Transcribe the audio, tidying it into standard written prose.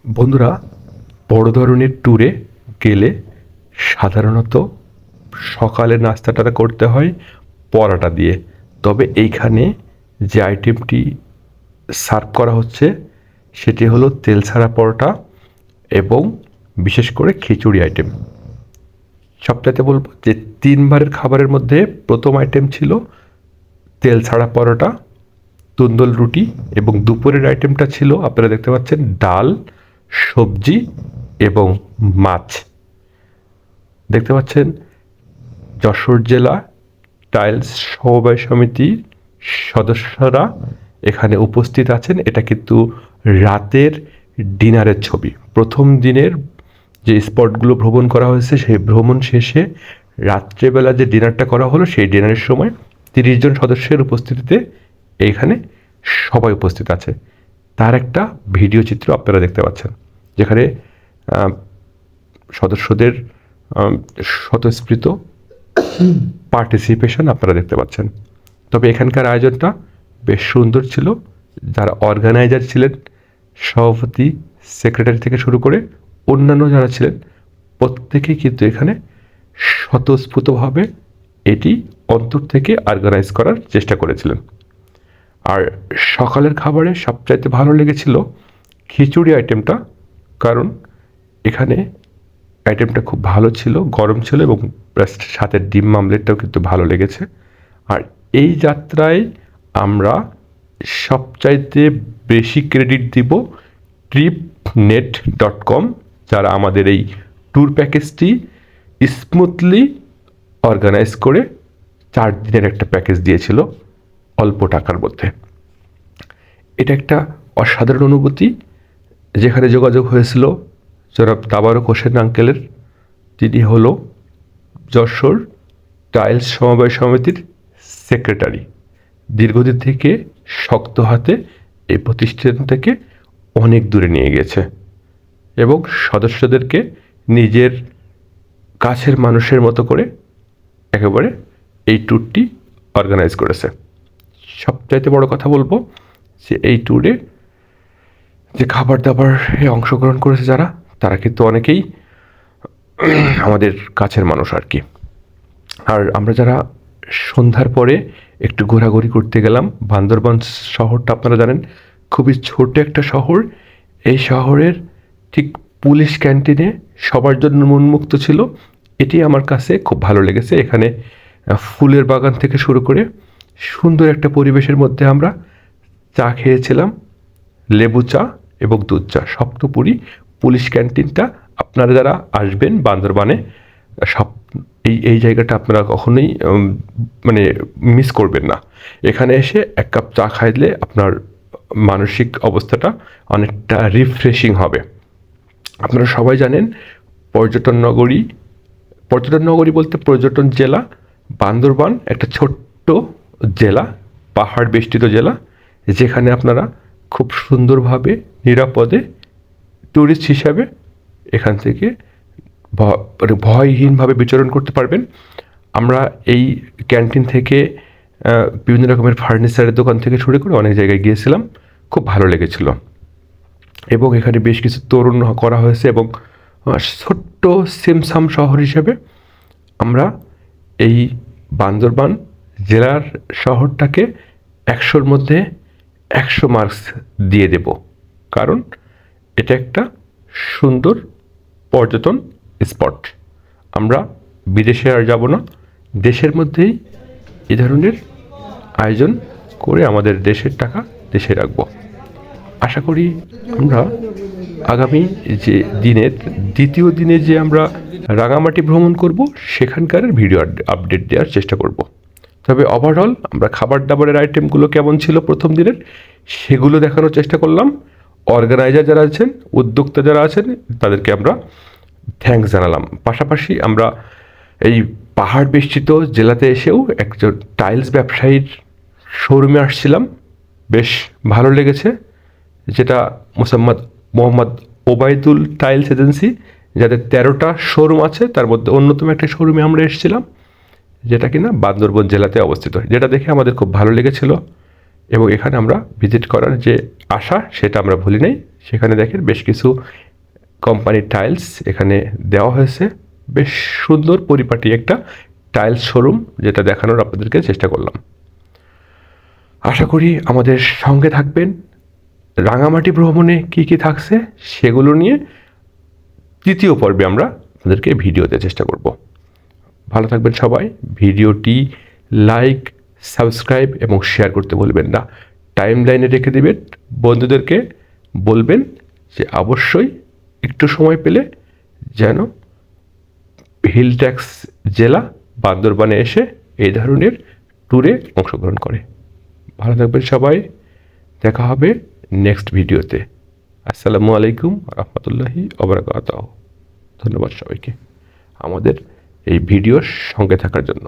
বন্ধুরা, বড় ধরনের ট্যুরে গেলে সাধারণত সকালের নাস্তাটা করতে হয় পরাটা দিয়ে। তবে এইখানে যে আইটেমটি সার্ভ করা হচ্ছে সেটি হলো তেল ছাড়া পরোটা এবং বিশেষ করে খিচুড়ি আইটেম। সবটাতে বলবো যে ৩ বারের খাবারের মধ্যে প্রথম আইটেম ছিল তেল ছাড়া পরোটা, তন্দুর রুটি এবং দুপুরের আইটেমটা ছিল আপনারা দেখতে পাচ্ছেন ডাল, সবজি এবং মাছ। দেখতে পাচ্ছেন যশোর জেলা টাইলস সমবায় সমিতির সদস্যরা এখানে উপস্থিত আছেন। এটা কিন্তু রাতের ডিনারের ছবি। প্রথম দিনের যে স্পটগুলো ভ্রমণ করা হয়েছে সেই ভ্রমণ শেষে রাত্রেবেলা যে ডিনারটা করা হলো সেই ডিনারের সময় ৩০ জন সদস্যের উপস্থিতিতে এইখানে সবাই উপস্থিত আছে। তার একটা ভিডিও চিত্র আপনারা দেখতে পাচ্ছেন, যেখানে সদস্যদের স্বতঃস্ফূর্ত পার্টিসিপেশন আপনারা দেখতে পাচ্ছেন। তবে এখানকার আয়োজনটা বেশ সুন্দর ছিল। যারা অর্গানাইজার ছিলেন, সভাপতি, সেক্রেটারি থেকে শুরু করে অন্যান্য যারা ছিলেন, প্রত্যেকেই কিন্তু এখানে স্বতঃস্ফূর্তভাবে এটি অন্তর থেকে অর্গানাইজ করার চেষ্টা করেছিলেন। আর সকালের খাবারে সবচাইতে ভালো লেগেছিল খিচুড়ি আইটেমটা, কারণ এখানে আইটেমটা খুব ভালো ছিল, গরম ছিল এবং সাথে ডিম মামলেটটাও কিন্তু ভালো লেগেছে। আর এই যাত্রায় আমরা সবচাইতে বেশি ক্রেডিট দিব tripnet.com, যারা আমাদের এই ট্যুর প্যাকেজটি স্মুথলি অর্গানাইজ করে 4 দিনের একটা প্যাকেজ দিয়েছিল অল্প টাকার মধ্যে। এটা একটা অসাধারণ অনুভূতি। যেখানে যোগাযোগ হয়েছিল জনাব তাবারক হোসেন আঙ্কেলের, তিনি হলো যশোর টাইলস সমবায় সমিতির সেক্রেটারি। দীর্ঘদিন থেকে শক্ত হাতে এই প্রতিষ্ঠান থেকে অনেক দূরে নিয়ে গেছে এবং সদস্যদেরকে নিজের কাছের মানুষের মতো করে একেবারে এই ট্যুরটি অর্গানাইজ করেছে। সবচাইতে বড় কথা বলবো যে এই ট্যুরে যে খাবার দাবারে অংশগ্রহণ করেছে যারা, তারা কিন্তু অনেকেই আমাদের কাছের মানুষ আর কি। আর আমরা যারা সন্ধ্যার পরে একটু ঘোরাঘুরি করতে গেলাম, বান্দরবান শহরটা আপনারা জানেন খুবই ছোট একটা শহর। এই শহরের ঠিক পুলিশ ক্যান্টিনে সবার জন্য উন্মুক্ত ছিল। এটি আমার কাছে খুব ভালো লেগেছে। এখানে ফুলের বাগান থেকে শুরু করে সুন্দর একটা পরিবেশের মধ্যে আমরা চা খেয়েছিলাম, লেবু চা এবং দুধ চা। সপ্তপুরি পুলিশ ক্যান্টিনটা আপনারা যারা আসবেন বান্দরবানে, সব এই জায়গাটা আপনারা কখনোই মানে মিস করবেন না। এখানে এসে 1 কাপ চা খাইলে আপনার মানসিক অবস্থাটা অনেকটা রিফ্রেশিং হবে। আপনারা সবাই জানেন পর্যটন নগরী বলতে পর্যটন জেলা বান্দরবান একটা ছোট্ট জেলা, পাহাড় বেষ্টিত জেলা, যেখানে আপনারা খুব সুন্দরভাবে নিরাপদে ট্যুরিস্ট হিসাবে এখান থেকে ভয়হীনভাবে বিচরণ করতে পারবেন। আমরা এই ক্যান্টিন থেকে বিভিন্ন রকমের ফার্নিচারের দোকান থেকে শুরু করে অনেক জায়গায় গিয়েছিলাম, খুব ভালো লেগেছিল। এবং এখানে বেশ কিছু তরুণ করা হয়েছে এবং ছোট্ট সিমসাম শহর হিসেবে আমরা এই বান্দরবান জেলার শহরটাকে 100-র মধ্যে 100 মার্কস দিয়ে দেব, কারণ এটা একটা সুন্দর পর্যটন স্পট। আমরা বিদেশে আর যাব না, দেশের মধ্যেই এ ধরনের আয়োজন করে আমাদের দেশের টাকা দেশে রাখব। আশা করি আমরা আগামী যে দিনের দ্বিতীয় দিনে যে আমরা রাঙামাটি ভ্রমণ করব সেখানকার ভিডিও আপডেট দেওয়ার চেষ্টা করব। তবে ওভারঅল আমরা খাবার দাবারের আইটেমগুলো কেমন ছিল প্রথম দিনের সেগুলো দেখানোর চেষ্টা করলাম। অর্গানাইজার যারা আছেন, উদ্যোক্তা যারা আছেন, তাদেরকে আমরা থ্যাঙ্কস জানালাম। পাশাপাশি আমরা এই পাহাড় বেষ্টিত জেলাতে এসেও একজন টাইলস ব্যবসায়ীর শোরুমে আসছিলাম, বেশ ভালো লেগেছে, যেটা মোহাম্মদ ওবায়দুল টাইলস এজেন্সি, যাদের 13টা শোরুম আছে, তার মধ্যে অন্যতম একটা শোরুমে আমরা এসেছিলাম, যেটা কিনা বান্দরবান জেলাতে অবস্থিত, যেটা দেখে আমাদের খুব ভালো লেগেছিল। এবং এখানে আমরা ভিজিট করার যে আশা সেটা আমরা ভুলি নাই। সেখানে দেখেন বেশ কিছু কোম্পানির টাইলস এখানে দেওয়া হয়েছে। বেশ সুন্দর পরিপাটি একটা টাইলস শোরুম, যেটা দেখানোর আপনাদেরকে চেষ্টা করলাম। আশা করি আমাদের সঙ্গে থাকবেন। রাঙামাটি ভ্রমণে কি কি থাকছে সেগুলো নিয়ে তৃতীয় পর্বে আমরা আপনাদেরকে ভিডিও দেওয়ার চেষ্টা করব। ভালো থাকবেন সবাই। ভিডিওটি লাইক, সাবস্ক্রাইব এবং শেয়ার করতে ভুলবেন না। টাইম লাইনে রেখে দেবেন, বন্ধুদেরকে বলবেন যে অবশ্যই একটু সময় পেলে যেন হিল ট্যাক্স জেলা বান্দরবানে এসে এই ধরনের ট্যুরে অংশগ্রহণ করে। ভালো থাকবেন সবাই, দেখা হবে নেক্সট ভিডিওতে। আসসালামু আলাইকুম রহমতুল্লাহি ওবরাকাতুহু। ধন্যবাদ সবাইকে আমাদের এই ভিডিওর সঙ্গে থাকার জন্য।